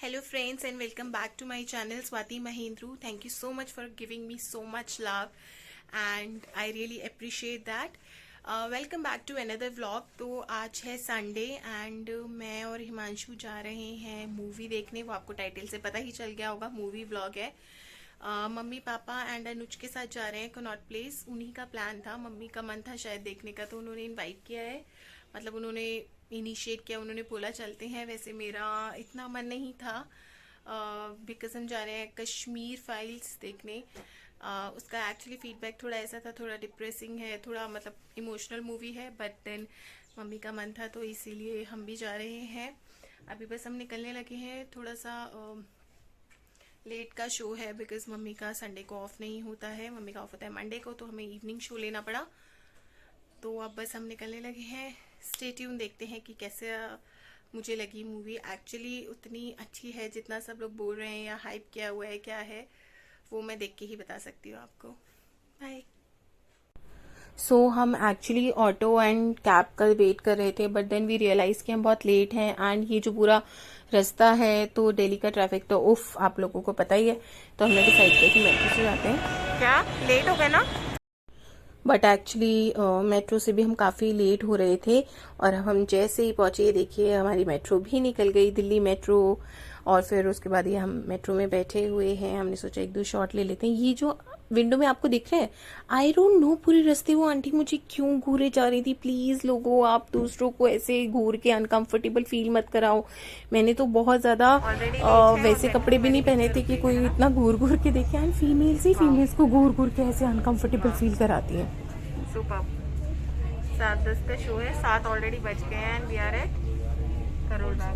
Hello friends and welcome back to my channel Swati Mahindru. Thank you so much for giving me so much love and I really appreciate that. Welcome back to another vlog. तो आज है Sunday and मैं और हिमांशु जा रहे हैं movie देखने. वो आपको टाइटल से पता ही चल गया होगा, मूवी व्लॉग है. मम्मी पापा एंड अनुज के साथ जा रहे हैं कनॉट प्लेस. उन्हीं का प्लान था, मम्मी का मन था शायद देखने का, तो उन्होंने इनवाइट किया है. मतलब उन्होंने इनिशिएट किया, उन्होंने बोला चलते हैं. वैसे मेरा इतना मन नहीं था बिकॉज हम जा रहे हैं कश्मीर फाइल्स देखने. उसका एक्चुअली फीडबैक थोड़ा ऐसा था, थोड़ा डिप्रेसिंग है, थोड़ा मतलब इमोशनल मूवी है, बट देन मम्मी का मन था तो इसीलिए हम भी जा रहे हैं. अभी बस हम निकलने लगे हैं. थोड़ा सा लेट का शो है बिकॉज मम्मी का संडे को ऑफ नहीं होता है, मम्मी का ऑफ होता है मंडे को, तो हमें इवनिंग शो लेना पड़ा. तो अब बस हम निकलने लगे हैं. स्टे ट्यून, देखते हैं कि कैसे मुझे लगी मूवी. एक्चुअली उतनी अच्छी है जितना सब लोग बोल रहे हैं या हाइप किया हुआ है, क्या है वो मैं देख के ही बता सकती हूँ आपको. बाय. सो हम एक्चुअली ऑटो एंड कैब का वेट कर रहे थे, बट देन वी रियलाइज कि हम बहुत लेट हैं एंड ये जो पूरा रास्ता है तो दिल्ली का ट्रैफिक तो उफ आप लोगों को पता ही है. तो हमने डिसाइड किया कि मेट्रो से जाते हैं. क्या लेट हो गए ना? बट एक्चुअली मेट्रो से भी हम काफ़ी लेट हो रहे थे और हम जैसे ही पहुंचे, देखिए हमारी मेट्रो भी निकल गई, दिल्ली मेट्रो. और फिर उसके बाद ये हम मेट्रो में बैठे हुए हैं. हमने सोचा एक दो शॉट ले लेते हैं. ये जो विंडो में आपको दिख रहे हैं, आई डोंट नो पूरे रास्ते वो आंटी मुझे क्यों घूरे जा रही थी. प्लीज लोगों, आप दूसरों को ऐसे घूर के अनकंफर्टेबल फील मत कराओ. मैंने तो बहुत ज्यादा वैसे कपड़े भी नहीं पहने थे कि कोई इतना घूर घूर के देखे. एंड फीमेल्स ही फीमेल्स को घूर घूर के ऐसे अनकंफर्टेबल फील कराती है. सुपर. 7:10 का शो है, 7 ऑलरेडी बज गए हैं and we are at Karol Bagh.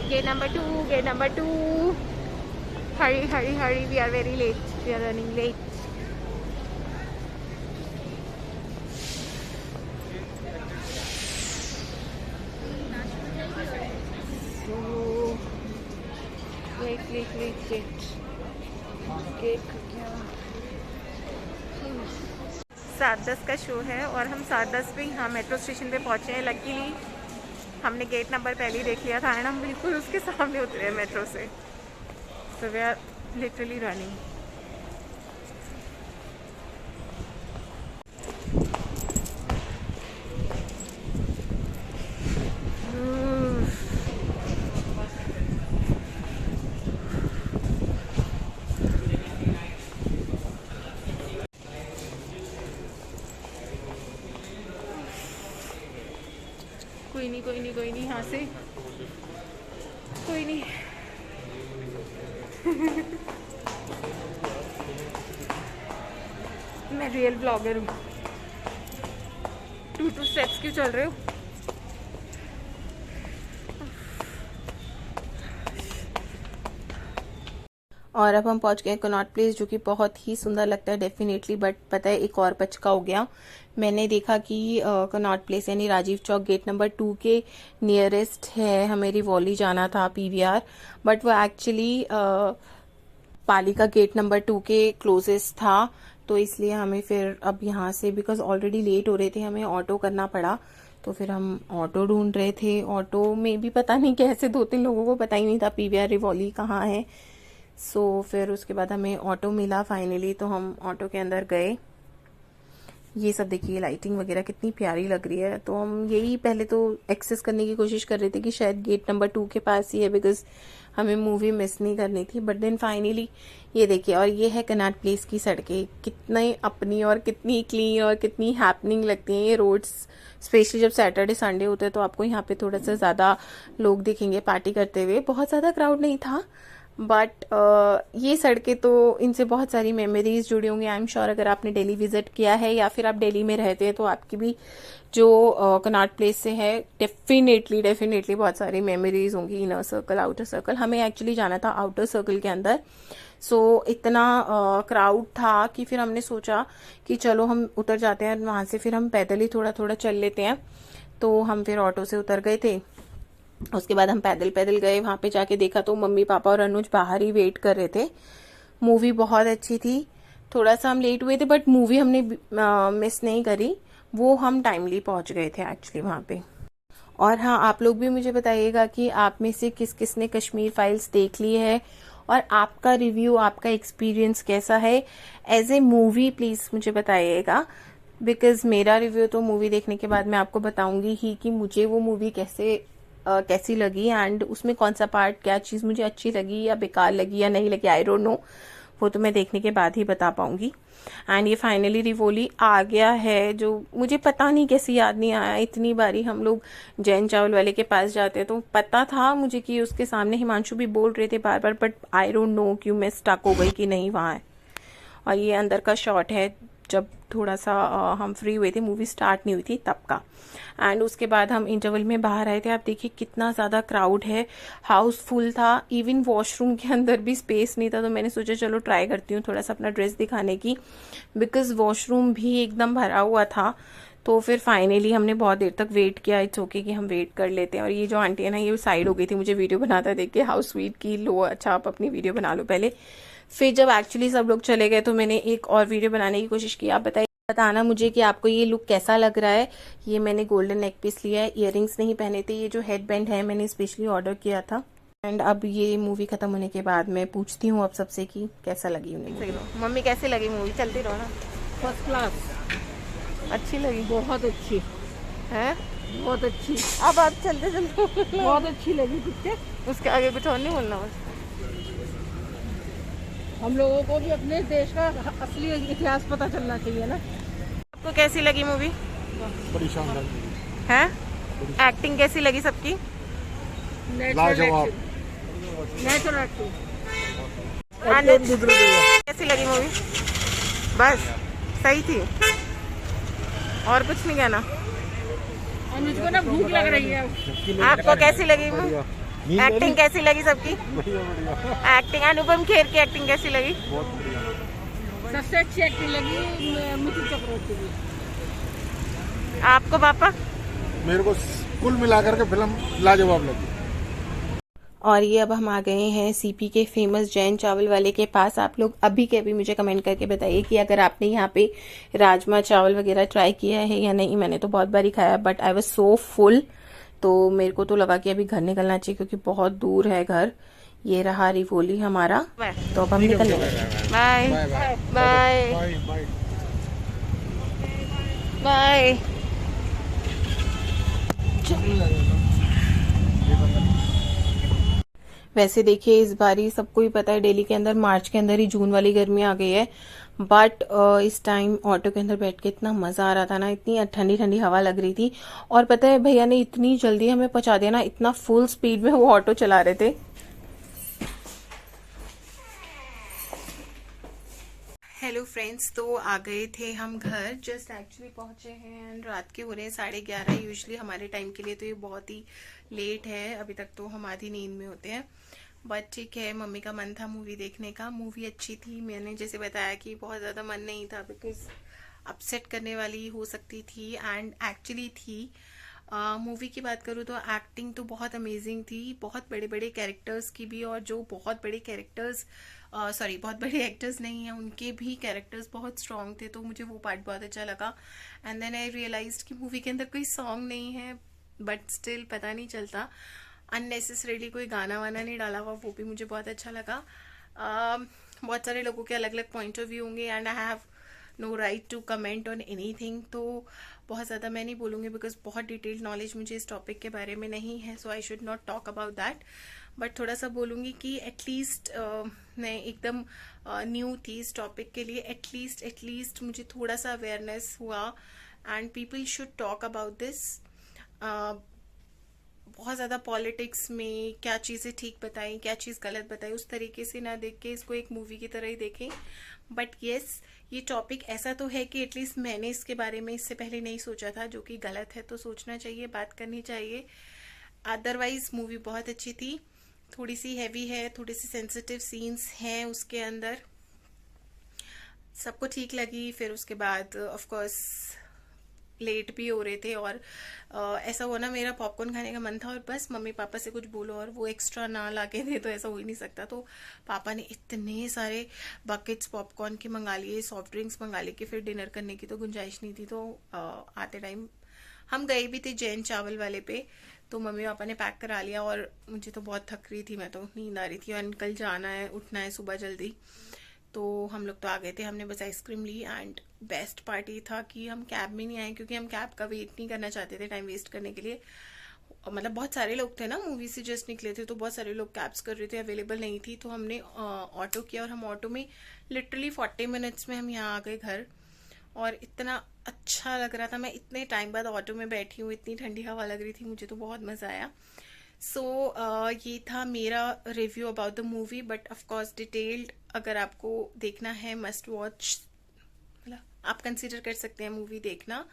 Gate number 2. Hurry, we are very late. We are running late. So, wait. Gate क्या? 7:10 का शो है और हम 7:10 पे यहाँ मेट्रो स्टेशन पे पहुँचे हैं. लकीली हमने गेट नंबर पहले ही देख लिया था एंड हम बिल्कुल उसके सामने उतरे हैं मेट्रो से. So we are literally running. कोई नहीं यहाँ से कोई नहीं. मैं रियल ब्लॉगर हूँ. 2 स्टेप्स क्यों चल रहे हो? और अब हम पहुंच गए कनॉट प्लेस, जो कि बहुत ही सुंदर लगता है डेफिनेटली. बट पता है एक और पचका हो गया. मैंने देखा कि कनॉट प्लेस यानी राजीव चौक गेट नंबर 2 के नियरेस्ट है. हमें रिवॉली जाना था पीवीआर, बट वो एक्चुअली पालिका गेट नंबर 2 के क्लोजेस्ट था. तो इसलिए हमें फिर अब यहाँ से, बिकॉज ऑलरेडी लेट हो रहे थे, हमें ऑटो करना पड़ा. तो फिर हम ऑटो ढूंढ रहे थे. ऑटो में भी पता नहीं कैसे 2-3 लोगों को पता ही नहीं था पीवीआर रिवॉली कहाँ है. सो फिर उसके बाद हमें ऑटो मिला फाइनली, तो हम ऑटो के अंदर गए. ये सब देखिए लाइटिंग वगैरह कितनी प्यारी लग रही है. तो हम यही पहले तो एक्सेस करने की कोशिश कर रहे थे कि शायद गेट नंबर 2 के पास ही है, बिकॉज हमें मूवी मिस नहीं करनी थी. बट देन फाइनली ये देखिए, और ये है कनॉट प्लेस की सड़कें. कितनी अपनी और कितनी क्लीन और कितनी हैपनिंग लगती हैं ये रोड्स. स्पेशली जब सैटरडे संडे होते हैं तो आपको यहाँ पे थोड़ा सा ज़्यादा लोग दिखेंगे पार्टी करते हुए. बहुत ज़्यादा क्राउड नहीं था, बट ये सड़कें तो इनसे बहुत सारी मेमोरीज जुड़ी होंगी. आई एम श्योर अगर आपने दिल्ली विजिट किया है या फिर आप दिल्ली में रहते हैं तो आपकी भी जो कनॉट प्लेस से है डेफिनेटली बहुत सारी मेमोरीज होंगी. Inner circle, outer circle. हमें एक्चुअली जाना था आउटर सर्कल के अंदर. सो इतना क्राउड था कि फिर हमने सोचा कि चलो हम उतर जाते हैं, वहां से फिर हम पैदल ही थोड़ा चल लेते हैं. तो हम फिर ऑटो से उतर गए थे. उसके बाद हम पैदल गए. वहां पे जाके देखा तो मम्मी पापा और अनुज बाहर ही वेट कर रहे थे. मूवी बहुत अच्छी थी. थोड़ा सा हम लेट हुए थे बट मूवी हमने मिस नहीं करी. वो हम टाइमली पहुंच गए थे एक्चुअली वहां पे. और हाँ, आप लोग भी मुझे बताइएगा कि आप में से किस किस ने कश्मीर फाइल्स देख ली है और आपका रिव्यू, आपका एक्सपीरियंस कैसा है एज ए मूवी, प्लीज मुझे बताइएगा। बिकॉज मेरा रिव्यू तो मूवी देखने के बाद मैं आपको बताऊंगी ही कि मुझे वो मूवी कैसी लगी एंड उसमें कौन सा पार्ट, क्या चीज मुझे अच्छी लगी या बेकार लगी या नहीं लगी, आई डोंट नो। वो तो मैं देखने के बाद ही बता पाऊंगी। एंड ये फाइनली रिवोली आ गया है, जो मुझे पता नहीं कैसे याद नहीं आया। इतनी बारी हम लोग जैन चावल वाले के पास जाते हैं तो पता था मुझे कि उसके सामने हिमांशु भी बोल रहे थे बार बार, बट आई डोंट नो क्यों मैं स्टक हो गई कि नहीं वहाँ है। और ये अंदर का शॉट है जब थोड़ा सा हम फ्री हुए थे, मूवी स्टार्ट नहीं हुई थी तब का। एंड उसके बाद हम इंटरवल में बाहर आए थे, आप देखिए कितना ज़्यादा क्राउड है, हाउसफुल था। इवन वॉशरूम के अंदर भी स्पेस नहीं था, तो मैंने सोचा चलो ट्राई करती हूँ थोड़ा सा अपना ड्रेस दिखाने की, बिकॉज वॉशरूम भी एकदम भरा हुआ था। तो फिर फाइनली हमने बहुत देर तक वेट किया, इट्स ओके कि हम वेट कर लेते हैं। और ये जो आंटी है ना, ये साइड हो गई थी मुझे वीडियो बनाता देख के, हाउ स्वीट की, लो अच्छा आप अपनी वीडियो बना लो पहले। फिर जब एक्चुअली सब लोग चले गए तो मैंने एक और वीडियो बनाने की कोशिश की। आप बताइए, बताना मुझे कि आपको ये लुक कैसा लग रहा है। ये मैंने गोल्डन नेक पीस लिया है, इयररिंग्स नहीं पहने थे। ये जो हेड बैंड है मैंने स्पेशली ऑर्डर किया था। एंड अब ये मूवी खत्म होने के बाद मैं पूछती हूँ अब सबसे कि कैसा लगी उन्हें। मम्मी कैसी लगी मूवी? चलती रहो ना। फर्स्ट क्लास, अच्छी लगी? बहुत अच्छी है, बहुत अच्छी, अब आप चलते चलते बहुत अच्छी लगी पिक्चर। उसके आगे कुछ और नहीं बोलना बस। हम लोगों को भी अपने देश का असली इतिहास पता चलना चाहिए ना। आपको कैसी लगी मूवी? बड़ी शानदार है? एक्टिंग कैसी लगी सबकी? लाजवाब। Natural acting. कैसी लगी मूवी? बस सही थी, और कुछ नहीं कहना। अनुज को ना भूख लग रही है। आपको कैसी लगी मूवी? एक्टिंग कैसी लगी सबकी? एक्टिंग, अनुपम खेर की एक्टिंग कैसी लगी? सबसे अच्छी एक्टिंग लगी मिथुन चक्रवर्ती की। आपको पापा? मेरे को कुल मिलाकर के फिल्म लाजवाब लगी। और ये अब हम आ गए हैं सीपी के फेमस जैन चावल वाले के पास। आप लोग अभी के अभी मुझे कमेंट करके बताइए कि अगर आपने यहाँ पे राजमा चावल वगैरह ट्राई किया है या नहीं। मैंने तो बहुत बारी खाया, but I was so full, तो मेरे को तो लगा कि अभी घर निकलना चाहिए क्योंकि बहुत दूर है घर। ये रहा रिवोली हमारा, तो अब हम निकल लेंगे। Bye bye bye. वैसे देखिए इस बारी सबको ही पता है दिल्ली के अंदर मार्च के अंदर ही जून वाली गर्मी आ गई है, बट इस टाइम ऑटो के अंदर बैठ के इतना मजा आ रहा था ना, इतनी ठंडी ठंडी हवा लग रही थी। और पता है भैया ने इतनी जल्दी हमें पहुंचा दिया ना, इतना फुल स्पीड में वो ऑटो चला रहे थे। हेलो फ्रेंड्स, तो आ गए थे हम घर, जस्ट एक्चुअली पहुंचे हैं एंड रात के हो रहे हैं 11:30। यूजुअली हमारे टाइम के लिए तो ये बहुत ही लेट है, अभी तक तो हम आधी नींद में होते हैं, बट ठीक है। मम्मी का मन था मूवी देखने का, मूवी अच्छी थी। मैंने जैसे बताया कि बहुत ज़्यादा मन नहीं था बिकॉज अपसेट करने वाली हो सकती थी, एंड एक्चुअली थी। मूवी की बात करूँ तो एक्टिंग तो बहुत अमेजिंग थी, बहुत बड़े बड़े कैरेक्टर्स की भी, और जो बहुत बड़े कैरेक्टर्स बहुत बड़े एक्टर्स नहीं हैं उनके भी कैरेक्टर्स बहुत स्ट्रॉन्ग थे, तो मुझे वो पार्ट बहुत अच्छा लगा। एंड देन आई रियलाइज्ड कि मूवी के अंदर कोई सॉन्ग नहीं है, बट स्टिल पता नहीं चलता, अननेसेसरीली कोई गाना वाना नहीं डाला हुआ, वो भी मुझे बहुत अच्छा लगा। बहुत सारे लोगों के अलग अलग पॉइंट ऑफ व्यू होंगे and I have no right to comment on anything, तो बहुत ज़्यादा मैं नहीं बोलूँगी बिकॉज बहुत डिटेल्ड नॉलेज मुझे इस टॉपिक के बारे में नहीं है, so I should not talk about that. But थोड़ा सा बोलूँगी कि एटलीस्ट मैं एकदम न्यू थी इस टॉपिक के लिए, एटलीस्ट मुझे थोड़ा सा अवेयरनेस हुआ and people should talk about this. बहुत ज़्यादा पॉलिटिक्स में क्या चीज़ें ठीक बताई, क्या चीज़ गलत बताई, उस तरीके से ना देख के इसको एक मूवी की तरह ही देखें। बट येस, ये टॉपिक ऐसा तो है कि एटलीस्ट मैंने इसके बारे में इससे पहले नहीं सोचा था, जो कि गलत है, तो सोचना चाहिए, बात करनी चाहिए। अदरवाइज मूवी बहुत अच्छी थी, थोड़ी सी हैवी है, थोड़ी सी सेंसिटिव सीन्स हैं उसके अंदर, सबको ठीक लगी। फिर उसके बाद ऑफ कोर्स लेट भी हो रहे थे और ऐसा हुआ ना, मेरा पॉपकॉर्न खाने का मन था और बस मम्मी पापा से कुछ बोलो और वो एक्स्ट्रा ना लाके दे, तो ऐसा हो ही नहीं सकता। तो पापा ने इतने सारे बकेट्स पॉपकॉर्न के मंगा लिए, सॉफ्ट ड्रिंक्स मंगा लिए कि फिर डिनर करने की तो गुंजाइश नहीं थी, तो आते टाइम हम गए भी थे जैन चावल वाले पे, तो मम्मी पापा ने पैक करा लिया और मुझे तो बहुत थक रही थी, मैं तो नींद आ रही थी और कल जाना है, उठना है सुबह जल्दी। तो हम लोग तो आ गए थे, हमने बस आइसक्रीम ली। एंड बेस्ट पार्ट ये था कि हम कैब में नहीं आए, क्योंकि हम कैब का वेट नहीं करना चाहते थे टाइम वेस्ट करने के लिए। मतलब बहुत सारे लोग थे ना, मूवी से जस्ट निकले थे, तो बहुत सारे लोग कैब्स कर रहे थे, अवेलेबल नहीं थी, तो हमने ऑटो किया और हम ऑटो में लिटरली 40 मिनट्स में हम यहाँ आ गए घर। और इतना अच्छा लग रहा था, मैं इतने टाइम बाद ऑटो में बैठी हूँ, इतनी ठंडी हवा लग रही थी, मुझे तो बहुत मज़ा आया। सो ये था मेरा review about the movie, but of course detailed अगर आपको देखना है मस्ट वॉच, मतलब आप कंसिडर कर सकते हैं मूवी देखना।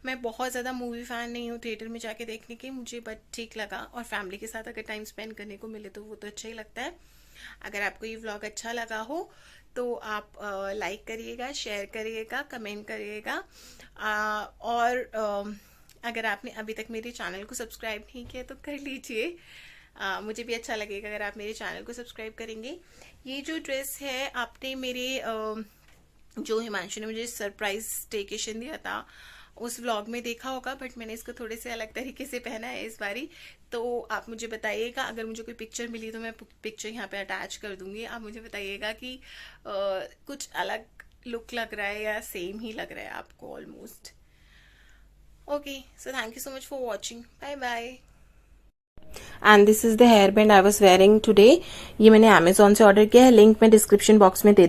मैं बहुत ज़्यादा मूवी फ़ैन नहीं हूँ थिएटर में जाके देखने की, मुझे बट ठीक लगा, और फैमिली के साथ अगर टाइम स्पेंड करने को मिले तो वो तो अच्छा ही लगता है। अगर आपको ये व्लॉग अच्छा लगा हो तो आप लाइक करिएगा, शेयर करिएगा, कमेंट करिएगा, और अगर आपने अभी तक मेरे चैनल को सब्सक्राइब नहीं किया तो कर लीजिए। मुझे भी अच्छा लगेगा अगर आप मेरे चैनल को सब्सक्राइब करेंगे। ये जो ड्रेस है आपने मेरे जो हिमांशु ने मुझे सरप्राइज स्टेकेशन दिया था उस व्लॉग में देखा होगा, बट मैंने इसको थोड़े से अलग तरीके से पहना है इस बारी। तो आप मुझे बताइएगा, अगर मुझे कोई पिक्चर मिली तो मैं पिक्चर यहाँ पे अटैच कर दूंगी। आप मुझे बताइएगा कि कुछ अलग लुक लग रहा है या सेम ही लग रहा है आपको almost. Okay, so thank you so much for watching, bye bye. And this is the hair band I was wearing today. ये मैंने अमेजोन से ऑर्डर किया है, लिंक मैं डिस्क्रिप्शन बॉक्स में दे दूँ।